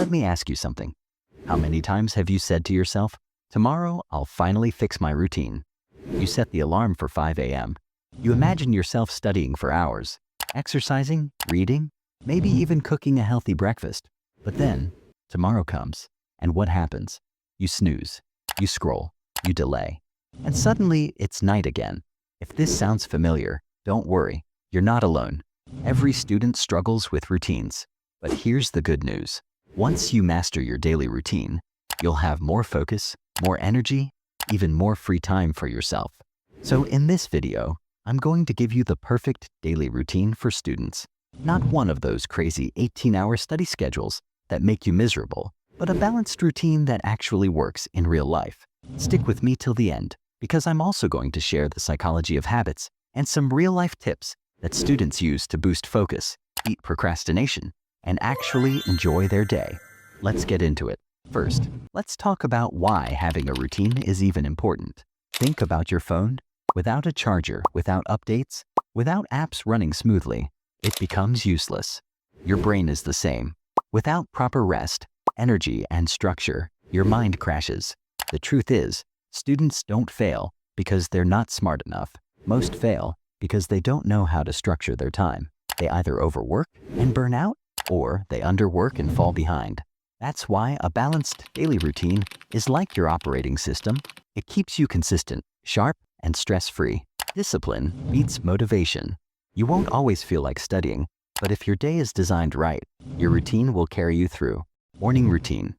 Let me ask you something. How many times have you said to yourself, tomorrow I'll finally fix my routine? You set the alarm for 5 a.m. You imagine yourself studying for hours, exercising, reading, maybe even cooking a healthy breakfast. But then, tomorrow comes, and what happens? You snooze, you scroll, you delay, and suddenly it's night again. If this sounds familiar, don't worry, you're not alone. Every student struggles with routines. But here's the good news. Once you master your daily routine, you'll have more focus, more energy, even more free time for yourself. So in this video, I'm going to give you the perfect daily routine for students. Not one of those crazy 18-hour study schedules that make you miserable, but a balanced routine that actually works in real life. Stick with me till the end, because I'm also going to share the psychology of habits and some real-life tips that students use to boost focus, beat procrastination, and actually enjoy their day. Let's get into it. First, let's talk about why having a routine is even important. Think about your phone. Without a charger, without updates, without apps running smoothly, it becomes useless. Your brain is the same. Without proper rest, energy, and structure, your mind crashes. The truth is, students don't fail because they're not smart enough. Most fail because they don't know how to structure their time. They either overwork and burn out, or they underwork and fall behind. That's why a balanced daily routine is like your operating system. It keeps you consistent, sharp, and stress-free. Discipline beats motivation. You won't always feel like studying, but if your day is designed right, your routine will carry you through. Morning routine.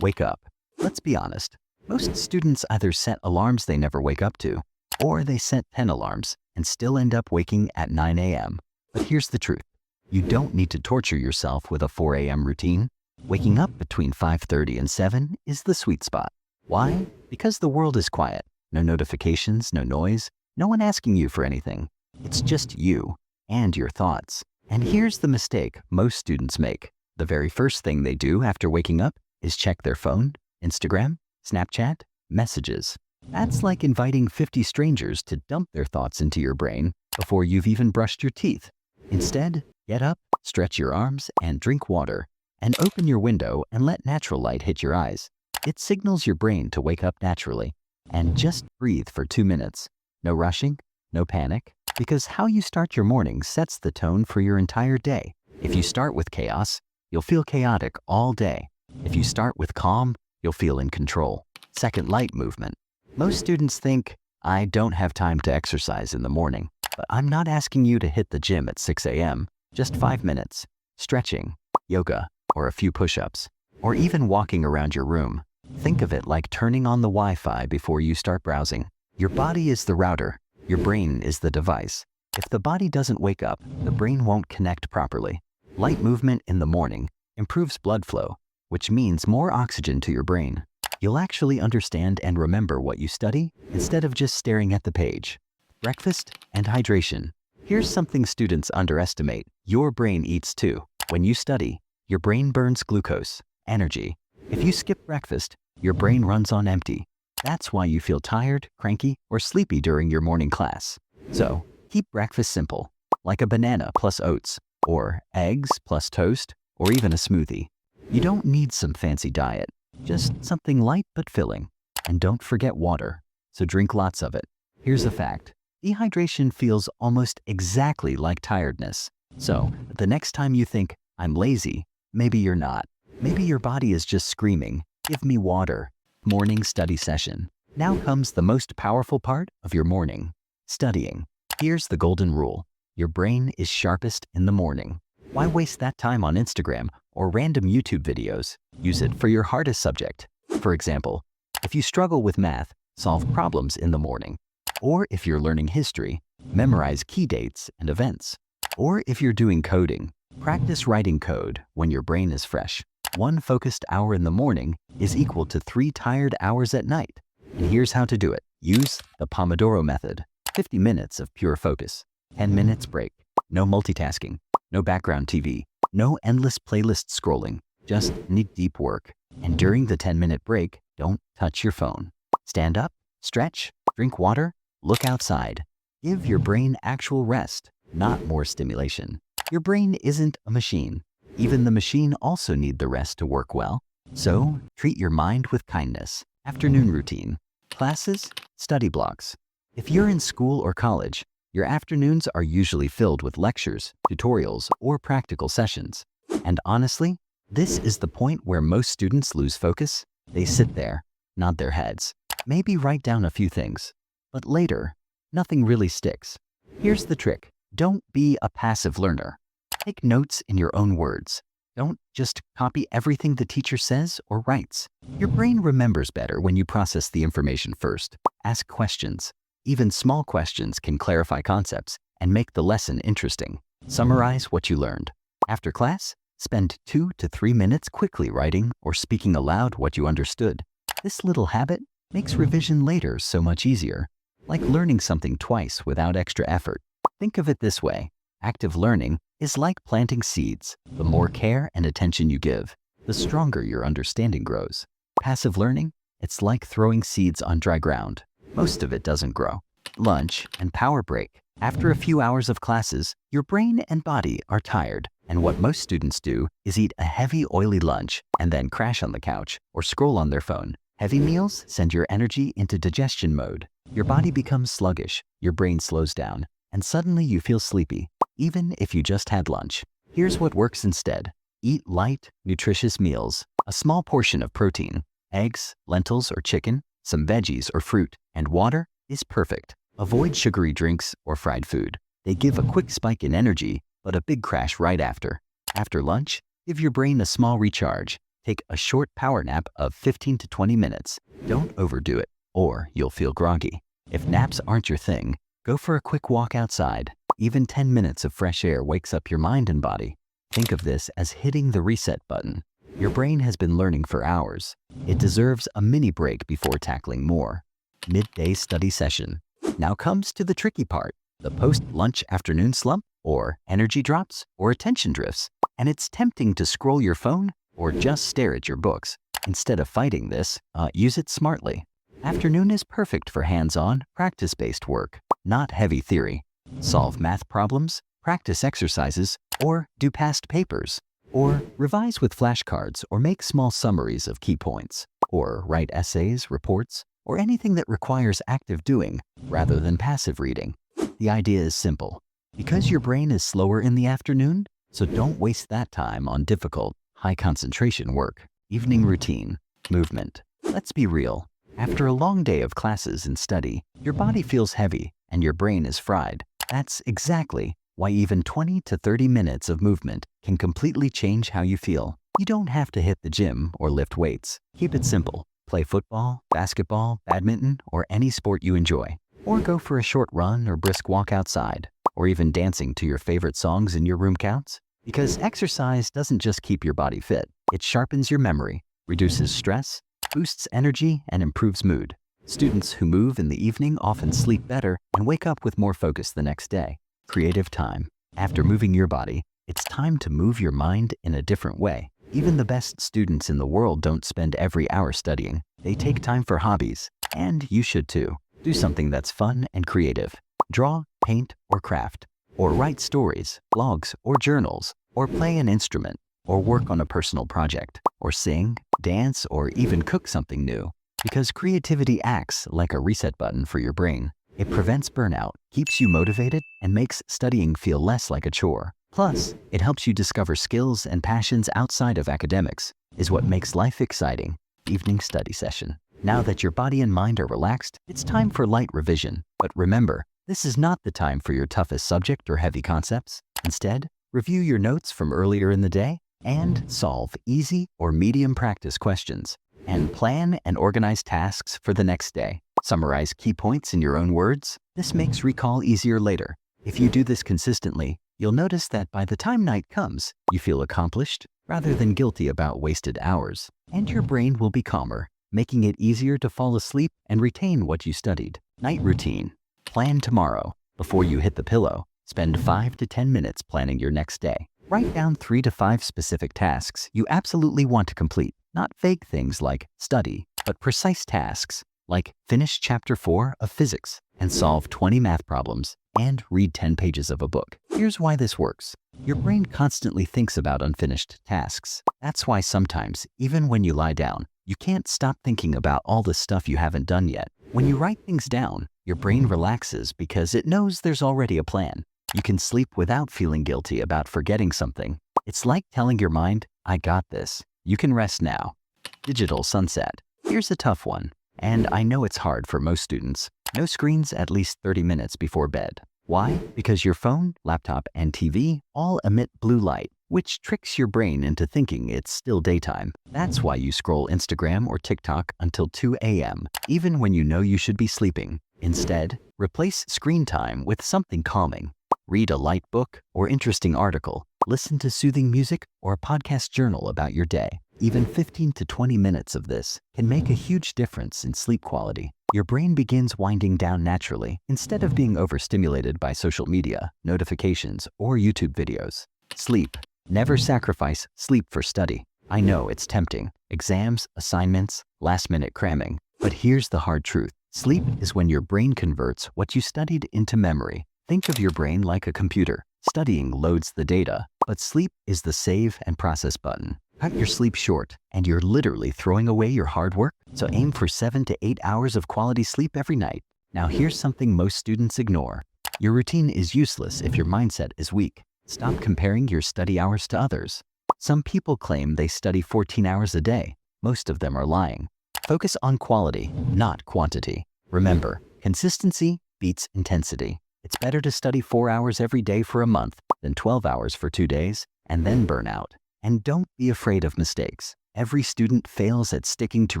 Wake up. Let's be honest. Most students either set alarms they never wake up to, or they set 10 alarms and still end up waking at 9 a.m. But here's the truth. You don't need to torture yourself with a 4 a.m. routine. Waking up between 5:30 and 7 is the sweet spot. Why? Because the world is quiet. No notifications, no noise, no one asking you for anything. It's just you and your thoughts. And here's the mistake most students make. The very first thing they do after waking up is check their phone, Instagram, Snapchat, messages. That's like inviting 50 strangers to dump their thoughts into your brain before you've even brushed your teeth. Instead, get up, stretch your arms, and drink water. And open your window and let natural light hit your eyes. It signals your brain to wake up naturally. And just breathe for 2 minutes. No rushing, no panic, because how you start your morning sets the tone for your entire day. If you start with chaos, you'll feel chaotic all day. If you start with calm, you'll feel in control. Second, light movement. Most students think, I don't have time to exercise in the morning. But I'm not asking you to hit the gym at 6 a.m. Just 5 minutes. Stretching, yoga, or a few push-ups, or even walking around your room. Think of it like turning on the Wi-Fi before you start browsing. Your body is the router. Your brain is the device. If the body doesn't wake up, the brain won't connect properly. Light movement in the morning improves blood flow, which means more oxygen to your brain. You'll actually understand and remember what you study instead of just staring at the page. Breakfast and hydration. Here's something students underestimate. Your brain eats too. When you study, your brain burns glucose, energy. If you skip breakfast, your brain runs on empty. That's why you feel tired, cranky, or sleepy during your morning class. So, keep breakfast simple, like a banana plus oats, or eggs plus toast, or even a smoothie. You don't need some fancy diet, just something light but filling. And don't forget water, so drink lots of it. Here's a fact. Dehydration feels almost exactly like tiredness. So, the next time you think, I'm lazy, maybe you're not. Maybe your body is just screaming, give me water. Morning study session. Now comes the most powerful part of your morning. Studying. Here's the golden rule. Your brain is sharpest in the morning. Why waste that time on Instagram or random YouTube videos? Use it for your hardest subject. For example, if you struggle with math, solve problems in the morning. Or if you're learning history, memorize key dates and events. Or if you're doing coding, practice writing code when your brain is fresh. 1 focused hour in the morning is equal to 3 tired hours at night. And here's how to do it. Use the Pomodoro method. 50 minutes of pure focus. 10 minutes break. No multitasking. No background TV. No endless playlist scrolling. Just need deep work. And during the 10-minute break, don't touch your phone. Stand up, stretch, drink water, look outside. Give your brain actual rest, not more stimulation. Your brain isn't a machine. Even the machine also need the rest to work well. So, treat your mind with kindness. Afternoon routine. Classes, study blocks. If you're in school or college, your afternoons are usually filled with lectures, tutorials, or practical sessions. And honestly, this is the point where most students lose focus. They sit there, nod their heads, maybe write down a few things. But later, nothing really sticks. Here's the trick. Don't be a passive learner. Take notes in your own words. Don't just copy everything the teacher says or writes. Your brain remembers better when you process the information first. Ask questions. Even small questions can clarify concepts and make the lesson interesting. Summarize what you learned. After class, spend 2 to 3 minutes quickly writing or speaking aloud what you understood. This little habit makes revision later so much easier, like learning something twice without extra effort. Think of it this way. Active learning is like planting seeds. The more care and attention you give, the stronger your understanding grows. Passive learning, it's like throwing seeds on dry ground. Most of it doesn't grow. Lunch and power break. After a few hours of classes, your brain and body are tired, and what most students do is eat a heavy, oily lunch and then crash on the couch or scroll on their phone. Heavy meals send your energy into digestion mode. Your body becomes sluggish, your brain slows down, and suddenly you feel sleepy, even if you just had lunch. Here's what works instead. Eat light, nutritious meals. A small portion of protein, eggs, lentils or chicken, some veggies or fruit, and water is perfect. Avoid sugary drinks or fried food. They give a quick spike in energy, but a big crash right after. After lunch, give your brain a small recharge. Take a short power nap of 15 to 20 minutes. Don't overdo it, or you'll feel groggy. If naps aren't your thing, go for a quick walk outside. Even 10 minutes of fresh air wakes up your mind and body. Think of this as hitting the reset button. Your brain has been learning for hours. It deserves a mini break before tackling more. Midday study session. Now comes to the tricky part, the post-lunch afternoon slump, or energy drops, or attention drifts. And it's tempting to scroll your phone or just stare at your books. Instead of fighting this, use it smartly. Afternoon is perfect for hands-on, practice-based work, not heavy theory. Solve math problems, practice exercises, or do past papers. Or revise with flashcards or make small summaries of key points. Or write essays, reports, or anything that requires active doing rather than passive reading. The idea is simple. Because your brain is slower in the afternoon, so don't waste that time on difficult, high-concentration work. Evening routine. Movement. Let's be real. After a long day of classes and study, your body feels heavy and your brain is fried. That's exactly why even 20 to 30 minutes of movement can completely change how you feel. You don't have to hit the gym or lift weights. Keep it simple. Play football, basketball, badminton, or any sport you enjoy. Or go for a short run or brisk walk outside. Or even dancing to your favorite songs in your room counts. Because exercise doesn't just keep your body fit. It sharpens your memory, reduces stress, boosts energy, and improves mood. Students who move in the evening often sleep better and wake up with more focus the next day. Creative time. After moving your body, it's time to move your mind in a different way. Even the best students in the world don't spend every hour studying. They take time for hobbies. And you should too. Do something that's fun and creative. Draw, paint, or craft. Or write stories, blogs, or journals. Or play an instrument. Or work on a personal project. Or sing, dance, or even cook something new. Because creativity acts like a reset button for your brain. It prevents burnout, keeps you motivated, and makes studying feel less like a chore. Plus, it helps you discover skills and passions outside of academics, is what makes life exciting. Evening study session. Now that your body and mind are relaxed, it's time for light revision. But remember, this is not the time for your toughest subject or heavy concepts. Instead, review your notes from earlier in the day and solve easy or medium practice questions. And plan and organize tasks for the next day. Summarize key points in your own words. This makes recall easier later. If you do this consistently, you'll notice that by the time night comes, you feel accomplished rather than guilty about wasted hours. And your brain will be calmer, making it easier to fall asleep and retain what you studied. Night routine. Plan tomorrow. Before you hit the pillow, spend 5 to 10 minutes planning your next day. Write down 3 to 5 specific tasks you absolutely want to complete. Not vague things like study, but precise tasks like finish chapter 4 of physics and solve 20 math problems. and read 10 pages of a book. Here's why this works. Your brain constantly thinks about unfinished tasks. That's why sometimes, even when you lie down, you can't stop thinking about all the stuff you haven't done yet. When you write things down, your brain relaxes because it knows there's already a plan. You can sleep without feeling guilty about forgetting something. It's like telling your mind, I got this. You can rest now. Digital sunset. Here's a tough one, and I know it's hard for most students. No screens at least 30 minutes before bed. Why? Because your phone, laptop, and TV all emit blue light, which tricks your brain into thinking it's still daytime. That's why you scroll Instagram or TikTok until 2 a.m., even when you know you should be sleeping. Instead, replace screen time with something calming. Read a light book or interesting article. Listen to soothing music or a podcast journal about your day. Even 15 to 20 minutes of this can make a huge difference in sleep quality. Your brain begins winding down naturally instead of being overstimulated by social media, notifications, or YouTube videos. Sleep. Never sacrifice sleep for study. I know it's tempting. Exams, assignments, last-minute cramming. But here's the hard truth. Sleep is when your brain converts what you studied into memory. Think of your brain like a computer. Studying loads the data, but sleep is the save and process button. Cut your sleep short, and you're literally throwing away your hard work. So aim for 7 to 8 hours of quality sleep every night. Now here's something most students ignore. Your routine is useless if your mindset is weak. Stop comparing your study hours to others. Some people claim they study 14 hours a day. Most of them are lying. Focus on quality, not quantity. Remember, consistency beats intensity. It's better to study 4 hours every day for a month than 12 hours for 2 days and then burn out. And don't be afraid of mistakes. Every student fails at sticking to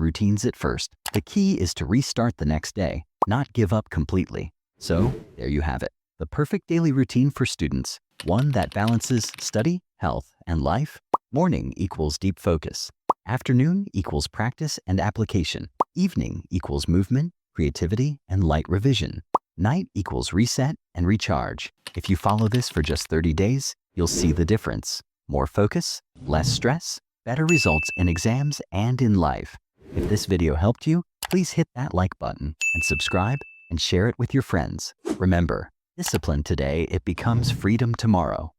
routines at first. The key is to restart the next day, not give up completely. So, there you have it. The perfect daily routine for students. One that balances study, health, and life. Morning equals deep focus. Afternoon equals practice and application. Evening equals movement, creativity, and light revision. Night equals reset and recharge. If you follow this for just 30 days, you'll see the difference. More focus, less stress, better results in exams and in life. If this video helped you, please hit that like button and subscribe and share it with your friends. Remember, discipline today, it becomes freedom tomorrow.